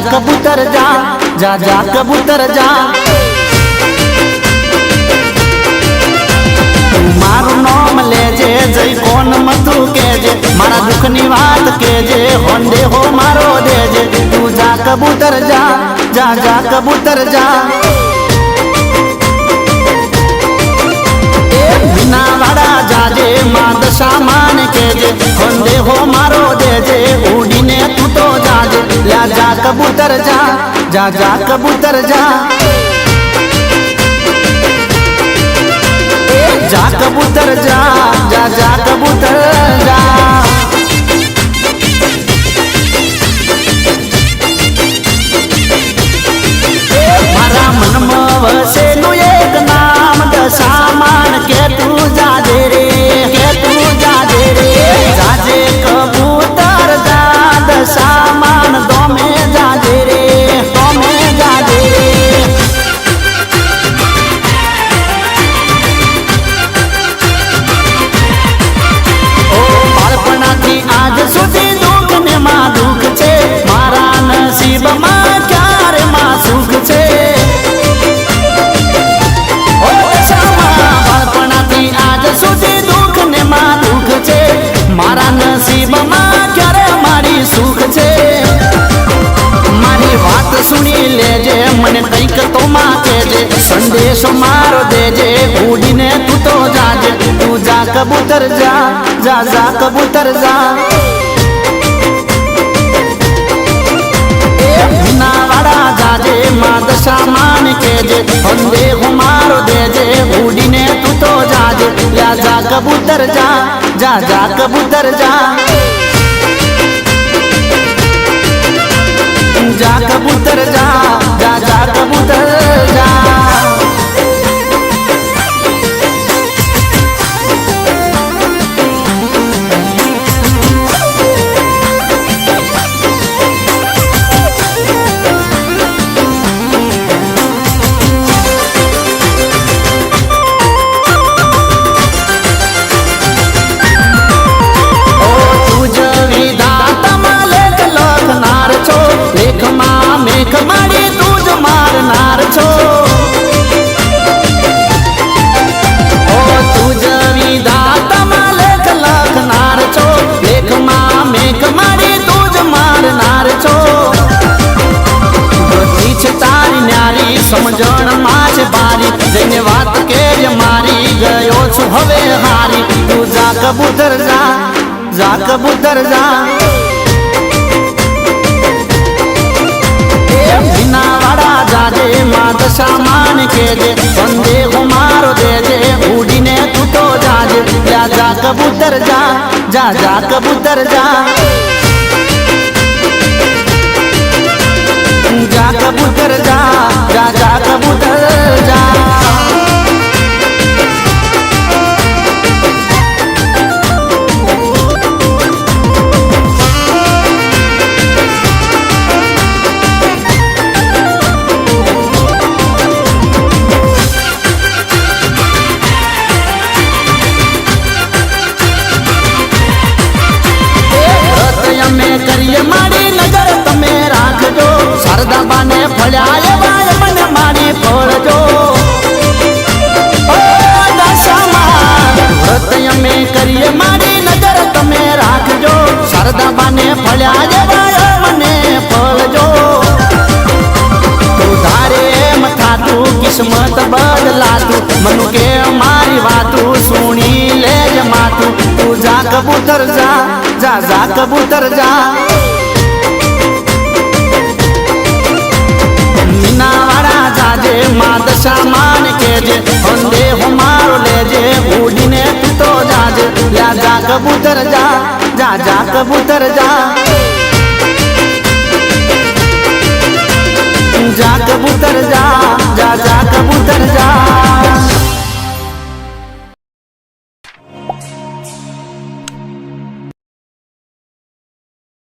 कबूतर जा जा जा कबूतर जा। मारू नाम लेजे जय कोन मधु केजे मारा दुख नी बात केजे होंदे हो मारो देजे। तू जा कबूतर जा जा जा कबूतर जा। बिना वाड़ा जाजे मां दशा मान केजे होंदे हो मारो देजे उड़ी ने तू तो जाजे। ला जा कबूतर जा जा जा कबूतर जा। जा कबूतर जा जा जा कबूतर जा। मारा मन में वसे नु एक नाम दशा मान के तू जाजे रे के तू जाजे रे। जाजे कबूतर जा दशा मान दो में जाजे रे दो में जाजे रे। आज सुधी दुख ने मां दुख छे मारा नसीब मां क्यारे मां सुख छे। ओ बाळपणाथी आज सुधी दुख ने मां दुख छे मारा नसीब मां क्यारे मारी सुख छे। मारी बात सुनी लेजे मने कईक तो मां केजे संदेश मारो देजे उड़ीने तू तो जाजे। तू जा कबूतर जा जा जा कबूतर जा। बिना वाड़ा जाजे मां दशा मान केजे होंदे हो मारो देजे उड़ीने तू तो जाजे। या जा कबूतर जा जा जा कबूतर जा। जा कबूतर जा जा जा कबूतर जा। समझण माच बारी जने बात के मारी गयो छु हवे हारी। तू जा कबूतर जा जा कबूतर जा। बिना वाड़ा जाजे मां दशा मान केजे होंदे हो मारो देजे उड़ीने तू तो जाजे। जा जा कबूतर जा जा जा कबूतर जा। जा कबूतर जा जा जा कबूतर जा। में करिए मारी नजर तमे राखजो शारदा बाने फळ्या बाय मन मारी फोड़जो। व्रत में करिए मारी नजर तमे राखजो शारदा बाने फळ्या बाय मने फोड़जो। तू धारे मथा तू किस्मत बदला तू मनु के मारी वातू सुनी ले जमातू। तू जा कबूतर जा जा जा कबूतर जा। बिना वाड़ा जाजे मां दशा मान केजे होंदे हो मारो लेजे उड़ीने तू तो जाजे। या जा कबूतर जा जा जा कबूतर जा। जा कबूतर